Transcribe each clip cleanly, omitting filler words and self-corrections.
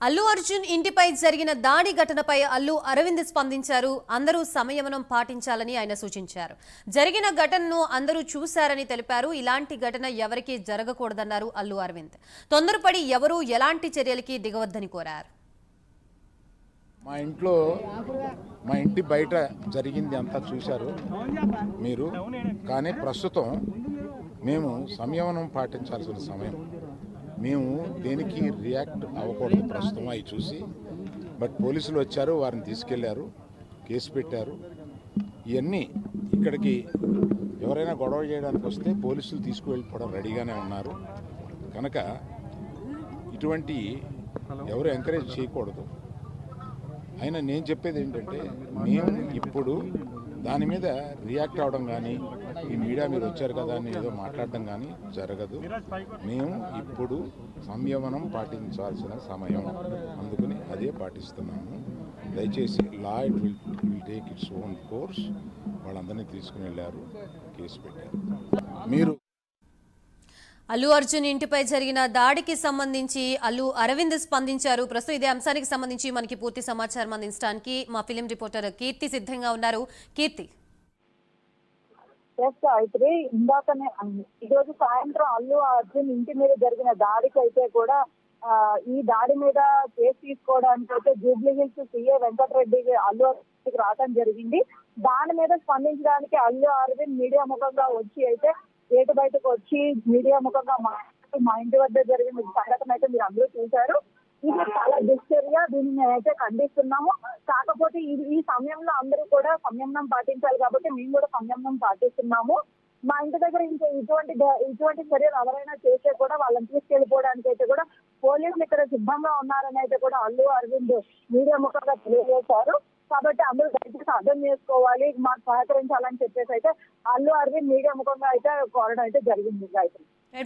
అల్లు అర్జున్ ఇంటిపై జరిగిన దాడి ఘటనపై అల్లు అరవింద్ స్పందించారు. అందరూ సంయమనం పాటించాలని ఆయన సూచించారు. జరిగిన ఘటనను అందరూ చూశారని తెలిపారు. ఇలాంటి ఘటన ఎవరికీ జరగకూడదన్నారు అల్లు అరవింద్. తొందరపడి ఎవరూ ఎలాంటి చర్యలకి దిగవద్దని కోరారు. మా ఇంటి బయట జరిగింది అంతా చూశారు మీరు. కానీ ప్రస్తుతం మేము సంయమనం పాటించాల్సిన సమయం. మేము దేనికి రియాక్ట్ అవ్వకూడదు ప్రస్తుతం అవి చూసి. బట్ పోలీసులు వచ్చారు, వారిని తీసుకెళ్లారు, కేసు పెట్టారు. ఇవన్నీ ఇక్కడికి ఎవరైనా గొడవ చేయడానికి వస్తే పోలీసులు తీసుకువెళ్ళిపోవడం రెడీగానే ఉన్నారు. కనుక ఇటువంటి ఎవరు ఎంకరేజ్ చేయకూడదు. అయినా నేను చెప్పేది ఏంటంటే, మేము ఇప్పుడు దాని మీద రియాక్ట్ అవ్వడం కానీ, ఈ మీడియా మీరు వచ్చారు కదా అని ఏదో మాట్లాడడం కానీ జరగదు. మేము ఇప్పుడు సంయమనం పాటించాల్సిన సమయం, అందుకని అదే పాటిస్తున్నాము. దయచేసి law it will take its own course. వాళ్ళందరినీ తీసుకుని వెళ్ళారు, కేసు పెట్టారు. మీరు అల్లు అర్జున్ ఇంటిపై జరిగిన దాడికి సంబంధించి అల్లు అరవింద్ స్పందించారు. ప్రస్తుతం ఇదే అంశానికి సంబంధించి మనకి పూర్తి సమాచారం అందించడానికి మా ఫిలిం రిపోర్టర్ కీర్తి సిద్ధంగా ఉన్నారు. కీర్తి, అయితే ఇందాకనే ఈరోజు సాయంత్రం అల్లు అర్జున్ ఇంటి మీద జరిగిన దాడికి అయితే కూడా ఈ దాడి మీద కేసు తీసుకోవడానికి అయితే జూబ్లీ హిల్స్ సీఏ వెంకటరెడ్డి అల్లు అర్జున్కి రావడం జరిగింది. దాని మీద స్పందించడానికి అల్లు అరవింద్ మీడియా ముఖంగా వచ్చి అయితే గేటు బయటకు వచ్చి మీడియా ముఖంగా మా ఇంటి వద్ద జరిగిన సంఘటన అయితే మీరు అందరూ చూశారు. ఇది చాలా దుశ్చర్య, దీన్ని మేమైతే ఖండిస్తున్నాము. కాకపోతే ఈ సమయంలో అందరూ కూడా సంయమనం పాటించాలి కాబట్టి మేము కూడా సంయమనం పాటిస్తున్నాము. మా ఇంటి దగ్గర ఇంకా ఇటువంటి చర్యలు ఎవరైనా చేస్తే కూడా వాళ్ళని తీసుకెళ్లిపోవడానికి అయితే కూడా పోలీసులు ఇక్కడ సిద్ధంగా ఉన్నారని అయితే కూడా అల్లు అరవింద్ మీడియా ముఖంగా తెలియజేశారు. కాబట్టి అందరూ దయచేసి అర్థం చేసుకోవాలి, మాకు సహకరించాలని చెప్పేసి అయితే అల్లు అరవింద్ మీడియా ముఖంగా అయితే కోరడం అయితే జరిగింది.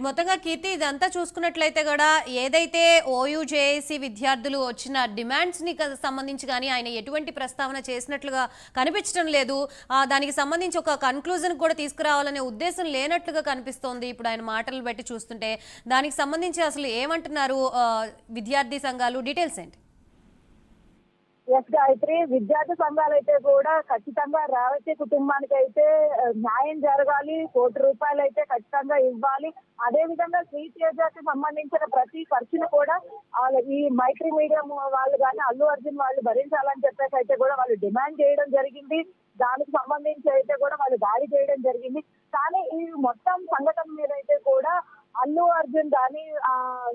మొత్తంగా కీర్తి, ఇదంతా చూసుకున్నట్లయితే కూడా ఏదైతే ఓయూజేఏసీ విద్యార్థులు వచ్చిన డిమాండ్స్ ని సంబంధించి కానీ ఆయన ఎటువంటి ప్రస్తావన చేసినట్లుగా కనిపించడం లేదు. దానికి సంబంధించి ఒక కన్క్లూజన్ కూడా తీసుకురావాలనే ఉద్దేశం లేనట్లుగా కనిపిస్తోంది ఇప్పుడు ఆయన మాటలు బట్టి చూస్తుంటే. దానికి సంబంధించి అసలు ఏమంటున్నారు విద్యార్థి సంఘాలు? డీటెయిల్స్ ఏంటి? ఎస్ గాయత్రి, విద్యార్థి సంఘాలు అయితే కూడా ఖచ్చితంగా రేవతి కుటుంబానికి అయితే న్యాయం జరగాలి, ₹1,00,00,000 అయితే ఖచ్చితంగా ఇవ్వాలి. అదే విధంగా శ్రీతేజకి సంబంధించిన ప్రతి ఖర్చును కూడా ఈ మైత్రి మీడియా వాళ్ళు కానీ అల్లు అర్జున్ వాళ్ళు భరించాలని చెప్పేసి అయితే కూడా వాళ్ళు డిమాండ్ చేయడం జరిగింది. దానికి సంబంధించి అయితే కూడా వాళ్ళు దాడి చేయడం జరిగింది. కానీ ఈ మొత్తం సంఘటన మీద అయితే కూడా అల్లు అర్జున్ కానీ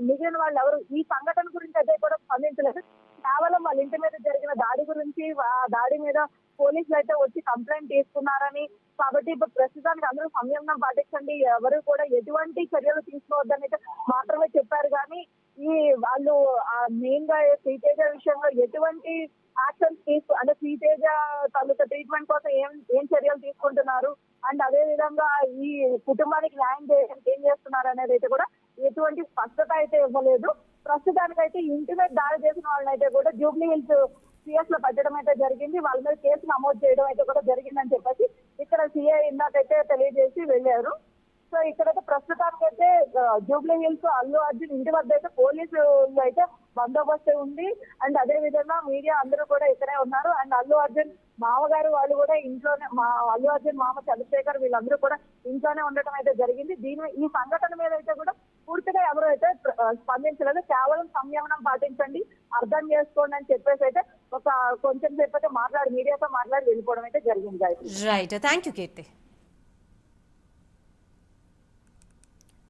మిగిలిన వాళ్ళు ఎవరు ఈ సంఘటన గురించి అయితే కూడా స్పందించలేదు. కేవలం వాళ్ళ ఇంటి మీద జరిగిన దాడి గురించి, ఆ దాడి మీద పోలీసులు అయితే వచ్చి కంప్లైంట్ తీసుకున్నారని, కాబట్టి ఇప్పుడు ప్రస్తుతానికి అందరూ సంయమనం పాటించండి, ఎవరు కూడా ఎటువంటి చర్యలు తీసుకోవద్దని అయితే మాత్రమే చెప్పారు. కానీ ఈ వాళ్ళు మెయిన్ గా శ్రీతేజ విషయంలో ఎటువంటి యాక్షన్స్ అంటే శ్రీతేజ తాలూకా ట్రీట్మెంట్ కోసం ఏం చర్యలు తీసుకుంటున్నారు, అండ్ అదే విధంగా ఈ కుటుంబానికి న్యాయం చేయడానికి ఏం చేస్తున్నారు అనేది అయితే కూడా ఎటువంటి స్పష్టత అయితే ఇవ్వలేదు. ప్రస్తుతానికైతే ఇంటి మీద దాడి చేసిన వాళ్ళని అయితే కూడా జూబ్లీ హిల్స్ సిఎస్ లో పెట్టడం అయితే జరిగింది. వాళ్ళ మీద కేసు నమోదు చేయడం అయితే కూడా జరిగిందని చెప్పేసి ఇక్కడ సిఐ ఇందాకైతే తెలియజేసి వెళ్ళారు. సో ఇక్కడైతే ప్రస్తుతానికైతే జూబ్లీ హిల్స్ అల్లు అర్జున్ ఇంటి వద్ద అయితే పోలీసులు అయితే బందోబస్తు ఉంది. అండ్ అదే విధంగా మీడియా అందరూ కూడా ఇక్కడే ఉన్నారు. అండ్ అల్లు అర్జున్ మామగారు వాళ్ళు కూడా ఇంట్లోనే, అల్లు అర్జున్ మామ చంద్రశేఖర్ వీళ్ళందరూ కూడా ఇంట్లోనే ఉండటం అయితే జరిగింది. ఈ సంఘటన మీద అయితే కూడా పూర్తిగా ఎవరు అయితే స్పందించలేదు. కేవలం సంయమనం పాటించండి, అర్థం చేసుకోండి అని చెప్పేసి అయితే కొంచెం సేపు అయితే మీడియాతో మాట్లాడి వెళ్ళిపోవడం అయితే జరిగింది. Right, thank you Keerthi.